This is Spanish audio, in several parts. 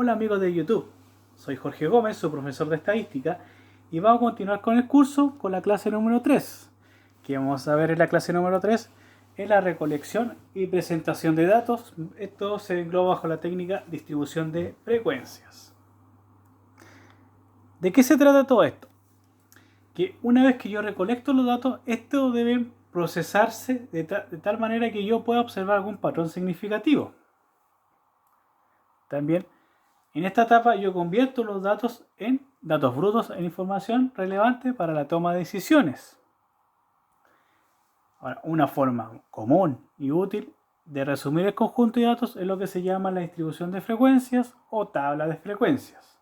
Hola amigos de YouTube, soy Jorge Gómez, su profesor de estadística, y vamos a continuar con el curso con la clase número 3. Que vamos a ver en la clase número 3 es la recolección y presentación de datos. Esto se engloba bajo la técnica distribución de frecuencias. ¿De qué se trata todo esto? Que una vez que yo recolecto los datos, estos deben procesarse de tal manera que yo pueda observar algún patrón significativo. También en esta etapa yo convierto los datos en datos brutos en información relevante para la toma de decisiones. Ahora, una forma común y útil de resumir el conjunto de datos es lo que se llama la distribución de frecuencias o tabla de frecuencias.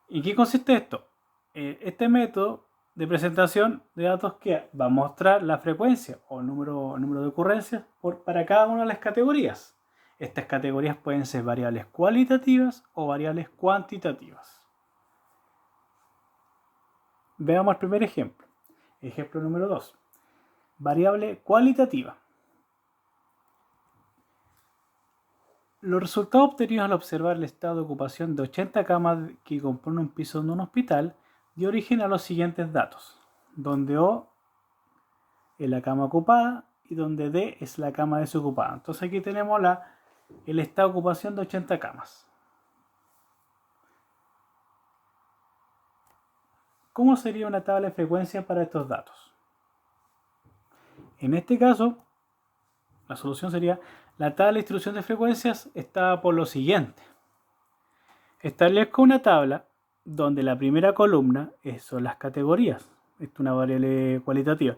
¿Y qué consiste esto? Este método de presentación de datos que va a mostrar la frecuencia o número de ocurrencias para cada una de las categorías. Estas categorías pueden ser variables cualitativas o variables cuantitativas. Veamos el primer ejemplo. Ejemplo número 2. Variable cualitativa. Los resultados obtenidos al observar el estado de ocupación de 80 camas que componen un piso de un hospital dio origen a los siguientes datos, donde O es la cama ocupada y donde D es la cama desocupada. Entonces aquí tenemos el estado de ocupación de 80 camas. ¿Cómo sería una tabla de frecuencia para estos datos? En este caso, la solución sería la tabla de distribución de frecuencias está por lo siguiente. Establezco una tabla donde la primera columna son las categorías. Esto es una variable cualitativa.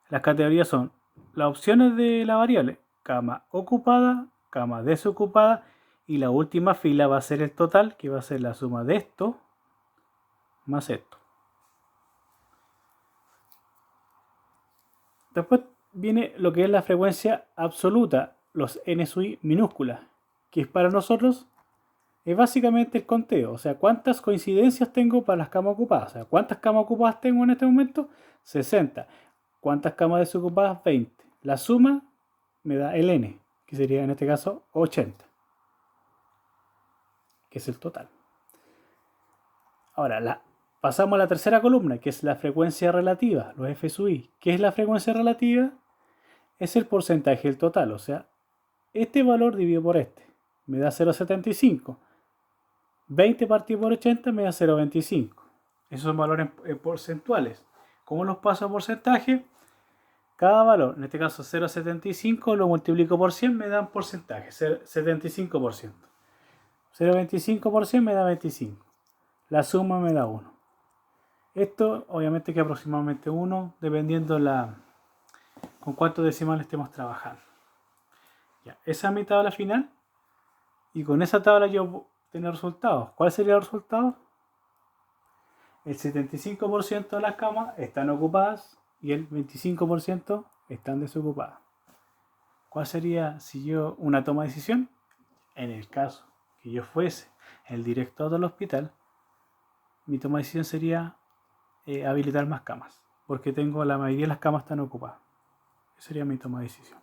Las categorías son las opciones de la variable, cama ocupada, cama desocupada, y la última fila va a ser el total, que va a ser la suma de esto más esto. Después viene lo que es la frecuencia absoluta, los n sub i minúsculas, que es para nosotros es básicamente el conteo, o sea, cuántas coincidencias tengo para las camas ocupadas, o sea, cuántas camas ocupadas tengo en este momento, 60, cuántas camas desocupadas, 20. La suma me da el n, que sería en este caso 80, que es el total. Ahora, pasamos a la tercera columna, que es la frecuencia relativa, los f sub i. ¿Qué es la frecuencia relativa? Es el porcentaje del total, o sea, este valor dividido por este, me da 0,75. 20 partido por 80 me da 0,25. Esos son valores porcentuales. ¿Cómo los paso a porcentaje? Cada valor, en este caso 0,75, lo multiplico por 100, me da un porcentaje, 75%. 0,25 por 100 me da 25. La suma me da 1. Esto obviamente que aproximadamente 1, dependiendo con cuántos decimales estemos trabajando. Ya, esa es mi tabla final. Y con esa tabla yo tengo resultados. ¿Cuál sería el resultado? El 75% de las camas están ocupadas y el 25% están desocupadas. ¿Cuál sería si yo una toma de decisión? En el caso que yo fuese el director del hospital, mi toma de decisión sería habilitar más camas, porque tengo la mayoría de las camas están ocupadas. Esa sería mi toma de decisión.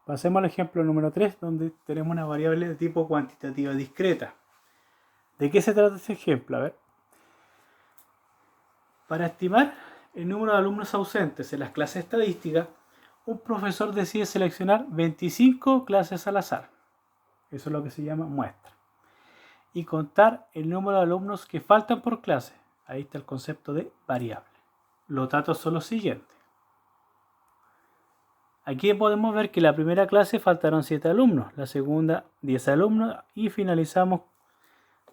Pasemos al ejemplo número 3, donde tenemos una variable de tipo cuantitativa discreta. ¿De qué se trata este ejemplo? A ver. Para estimar el número de alumnos ausentes en las clases estadísticas, un profesor decide seleccionar 25 clases al azar. Eso es lo que se llama muestra. Y contar el número de alumnos que faltan por clase. Ahí está el concepto de variable. Los datos son los siguientes. Aquí podemos ver que la primera clase faltaron 7 alumnos, la segunda 10 alumnos y finalizamos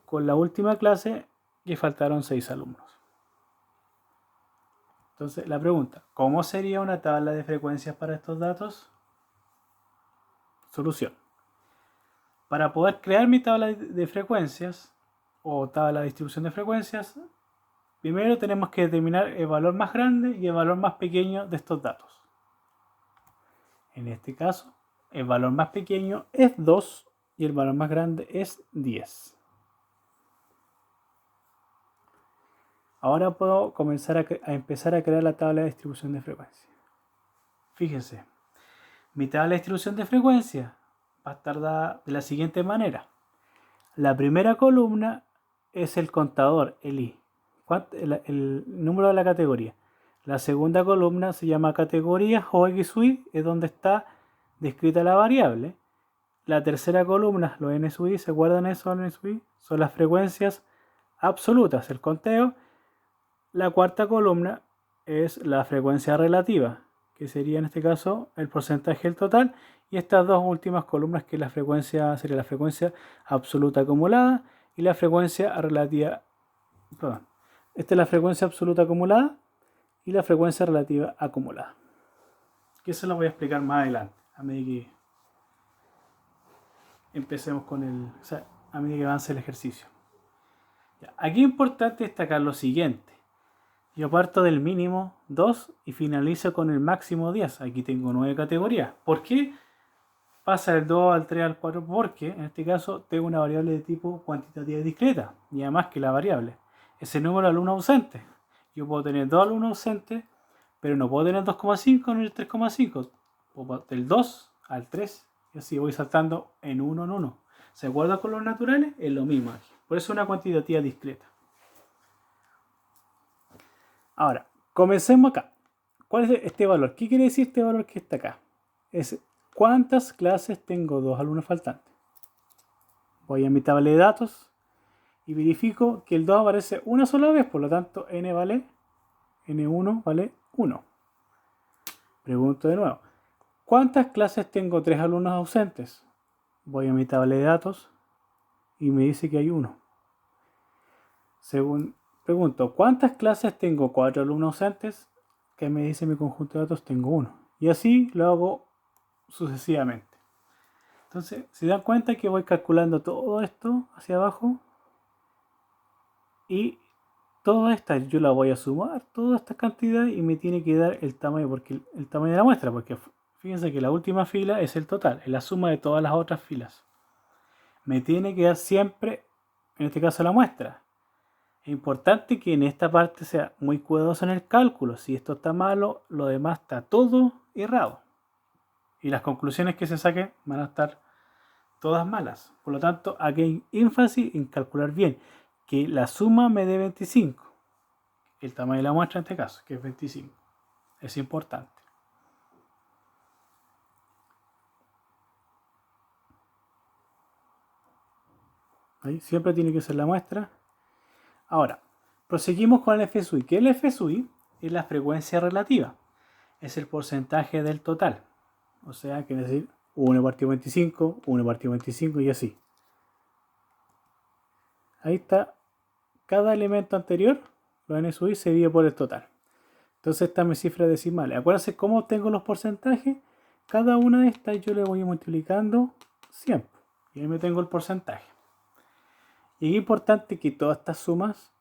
con la última clase que faltaron 6 alumnos. Entonces la pregunta, ¿cómo sería una tabla de frecuencias para estos datos? Solución. Para poder crear mi tabla de frecuencias o tabla de distribución de frecuencias, primero tenemos que determinar el valor más grande y el valor más pequeño de estos datos. En este caso, el valor más pequeño es 2 y el valor más grande es 10. Ahora puedo comenzar a empezar a crear la tabla de distribución de frecuencias. Fíjense, mitad de la distribución de frecuencia va a estar dada de la siguiente manera. La primera columna es el contador, el I, el número de la categoría. La segunda columna se llama categorías o X sub I, es donde está descrita la variable. La tercera columna, los N sub I, ¿se acuerdan eso? N sub I son las frecuencias absolutas, el conteo. La cuarta columna es la frecuencia relativa, que sería en este caso el porcentaje del total. Y estas dos últimas columnas, que la frecuencia sería la frecuencia absoluta acumulada y la frecuencia relativa. Perdón, esta es la frecuencia absoluta acumulada y la frecuencia relativa acumulada. Que eso lo voy a explicar más adelante, a medida que empecemos con a medida que avance el ejercicio. Ya, aquí es importante destacar lo siguiente. Yo parto del mínimo 2 y finalizo con el máximo 10. Aquí tengo 9 categorías. ¿Por qué pasa del 2 al 3 al 4? Porque en este caso tengo una variable de tipo cuantitativa discreta. Y además que la variable es el número de alumnos ausentes. Yo puedo tener 2 alumnos ausentes, pero no puedo tener 2,5 ni el 3,5. Del 2 al 3 y así voy saltando en uno en uno. ¿Se acuerdan con los naturales? Es lo mismo aquí. Por eso es una cuantitativa discreta. Ahora, comencemos acá. ¿Cuál es este valor? ¿Qué quiere decir este valor que está acá? Es ¿cuántas clases tengo 2 alumnos faltantes? Voy a mi tabla de datos y verifico que el 2 aparece una sola vez, por lo tanto N1 vale 1. Pregunto de nuevo, ¿cuántas clases tengo 3 alumnos ausentes? Voy a mi tabla de datos y me dice que hay 1. Pregunto, ¿cuántas clases tengo 4 alumnos ausentes? ¿Qué me dice mi conjunto de datos? Tengo 1. Y así lo hago sucesivamente. Entonces, se dan cuenta que voy calculando todo esto hacia abajo y toda esta yo la voy a sumar, toda esta cantidad, y me tiene que dar el tamaño, porque el tamaño de la muestra, porque fíjense que la última fila es el total, es la suma de todas las otras filas. Me tiene que dar siempre, en este caso, la muestra. Es importante que en esta parte sea muy cuidadoso en el cálculo. Si esto está malo, lo demás está todo errado. Y las conclusiones que se saquen van a estar todas malas. Por lo tanto, aquí hay énfasis en calcular bien que la suma me dé 25. El tamaño de la muestra en este caso, que es 25. Es importante. ¿Ahí? Siempre tiene que ser la muestra. Ahora, proseguimos con el F sub I. ¿Qué es el F sub I? Es la frecuencia relativa. Es el porcentaje del total. O sea, quiere decir 1 partido 25, 1 partido 25 y así. Ahí está. Cada elemento anterior, los N sub I, se divide por el total. Entonces esta es mi cifra decimal. Acuérdense cómo obtengo los porcentajes. Cada una de estas yo le voy multiplicando 100. Y ahí me tengo el porcentaje. Y es importante que todas estas sumas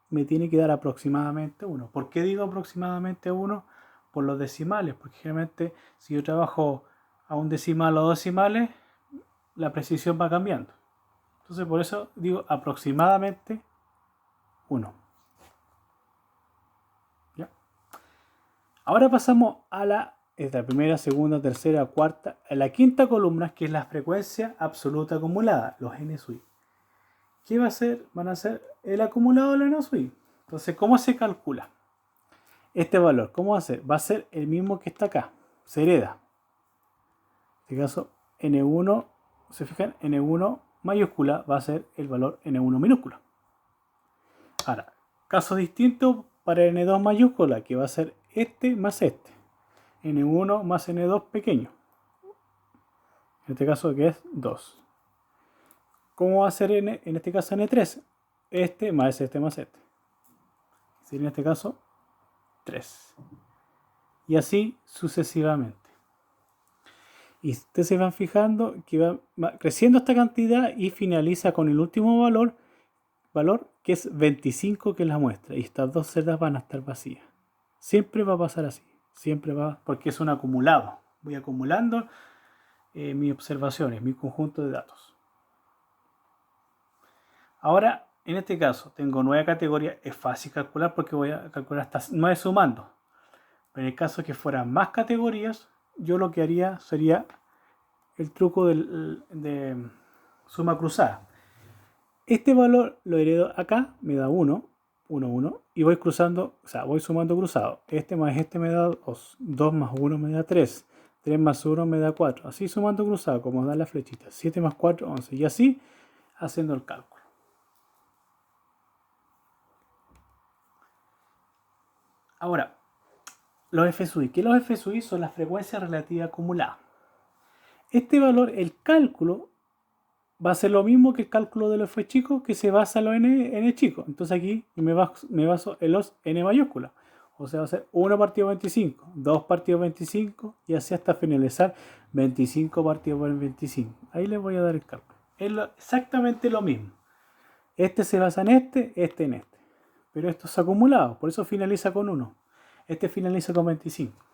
me tienen que dar aproximadamente 1. ¿Por qué digo aproximadamente 1? Por los decimales. Porque generalmente si yo trabajo a un decimal o dos decimales, la precisión va cambiando. Entonces por eso digo aproximadamente 1. ¿Ya? Ahora pasamos a la primera, segunda, tercera, cuarta, a la quinta columna, que es la frecuencia absoluta acumulada, los N sub I. ¿Qué va a ser? Van a ser el acumulado de la N sub I. Entonces, ¿cómo se calcula este valor? ¿Cómo va a ser? Va a ser el mismo que está acá. Se hereda. En este caso, N1, se fijan, N1 mayúscula va a ser el valor N1 minúscula. Ahora, caso distinto para N2 mayúscula, que va a ser este más este. N1 más N2 pequeño. En este caso, que es 2. ¿Cómo va a ser en este caso N3? Este más este más este. Sería en este caso 3. Y así sucesivamente. Y ustedes se van fijando que va creciendo esta cantidad y finaliza con el último valor que es 25, que es la muestra. Y estas dos celdas van a estar vacías. Siempre va a pasar así. Siempre va, porque es un acumulado. Voy acumulando mis observaciones, mi conjunto de datos. Ahora, en este caso, tengo 9 categorías. Es fácil calcular porque voy a calcular hasta 9 sumando. Pero en el caso que fueran más categorías, yo lo que haría sería el truco de suma cruzada. Este valor lo heredo acá, me da 1, 1, 1, y voy cruzando, o sea, voy sumando cruzado. Este más este me da 2, 2 más 1 me da 3, 3 más 1 me da 4. Así sumando cruzado, como da la flechita. 7 más 4, 11. Y así haciendo el cálculo. Ahora, los F sub i. ¿Qué los F sub i? Son las frecuencias relativas acumuladas. Este valor, el cálculo, va a ser lo mismo que el cálculo de los F chicos, que se basa en los N chicos. Entonces aquí me baso en los N mayúsculas. O sea, va a ser 1 partido 25, 2 partido 25 y así hasta finalizar 25 partido por 25. Ahí les voy a dar el cálculo. Es exactamente lo mismo. Este se basa en este en este. Pero esto es acumulado, por eso finaliza con 1. Este finaliza con 25.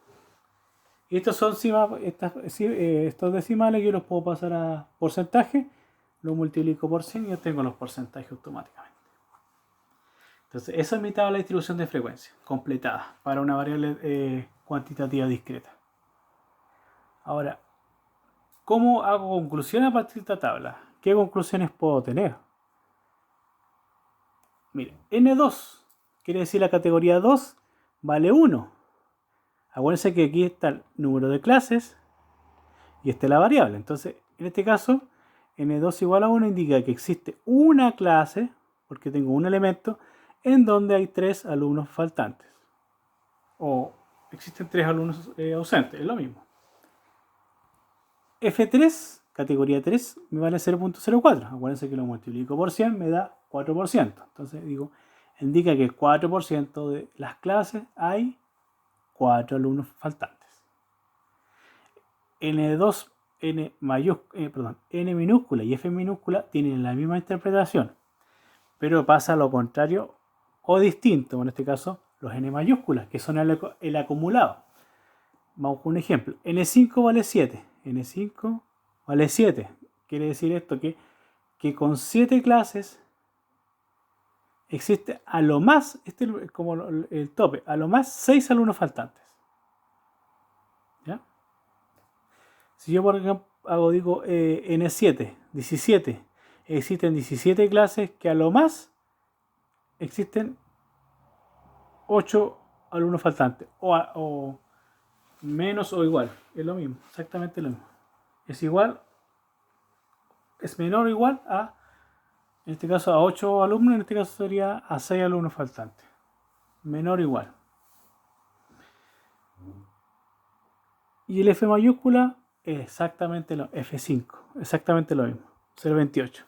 Y estos son estos decimales, yo los puedo pasar a porcentaje, lo multiplico por 100 y yo tengo los porcentajes automáticamente. Entonces, esa es mi tabla de distribución de frecuencia, completada, para una variable cuantitativa discreta. Ahora, ¿cómo hago conclusiones a partir de esta tabla? ¿Qué conclusiones puedo tener? Miren, N2, quiere decir la categoría 2, vale 1. Acuérdense que aquí está el número de clases y esta es la variable. Entonces, en este caso, N2 igual a 1 indica que existe una clase, porque tengo un elemento, en donde hay 3 alumnos faltantes. O existen 3 alumnos ausentes, es lo mismo. F3, categoría 3, me vale 0.04. Acuérdense que lo multiplico por 100, me da 4%. Entonces digo, indica que el 4% de las clases hay 4 alumnos faltantes. N2, N minúscula y F minúscula tienen la misma interpretación, pero pasa lo contrario o distinto, en este caso los N mayúsculas, que son el acumulado. Vamos con un ejemplo. N5 vale 7. N5 vale 7. Quiere decir esto que con 7 clases existe a lo más, este es como el tope, a lo más 6 alumnos faltantes. ¿Ya? Si yo por ejemplo digo N7, 17, existen 17 clases que a lo más existen 8 alumnos faltantes. O menos o igual, es lo mismo, exactamente lo mismo. Es igual, es menor o igual a, en este caso a 8 alumnos, en este caso sería a 6 alumnos faltantes. Menor o igual. Y el F mayúscula es exactamente lo F5, exactamente lo mismo, 0,28.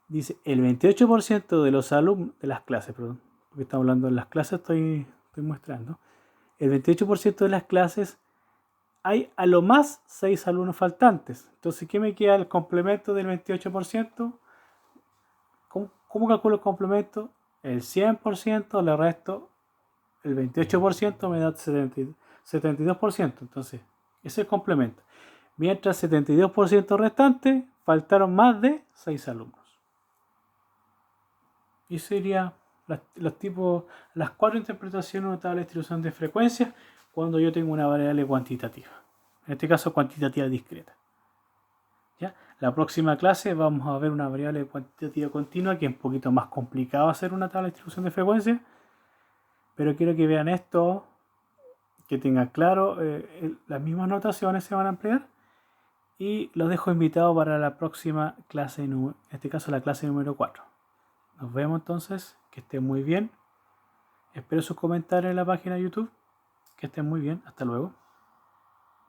Dice, el 28% de los alumnos, de las clases, perdón, porque estamos hablando de las clases, estoy mostrando. El 28% de las clases hay a lo más 6 alumnos faltantes. Entonces, ¿qué me queda el complemento del 28%? ¿Cómo calculo el complemento? El 100% le resto el 28%, me da 72%. Entonces, ese es el complemento. Mientras 72% restante, faltaron más de 6 alumnos. Y sería las 4 interpretaciones de una tabla de distribución de frecuencias cuando yo tengo una variable cuantitativa. En este caso, cuantitativa discreta. ¿Ya? La próxima clase vamos a ver una variable cuantitativa continua, que es un poquito más complicado hacer una tabla de distribución de frecuencias. Pero quiero que vean esto, que tengan claro, las mismas notaciones se van a emplear. Y los dejo invitados para la próxima clase, en este caso la clase número 4. Nos vemos entonces, que estén muy bien. Espero sus comentarios en la página de YouTube. Que estén muy bien, hasta luego.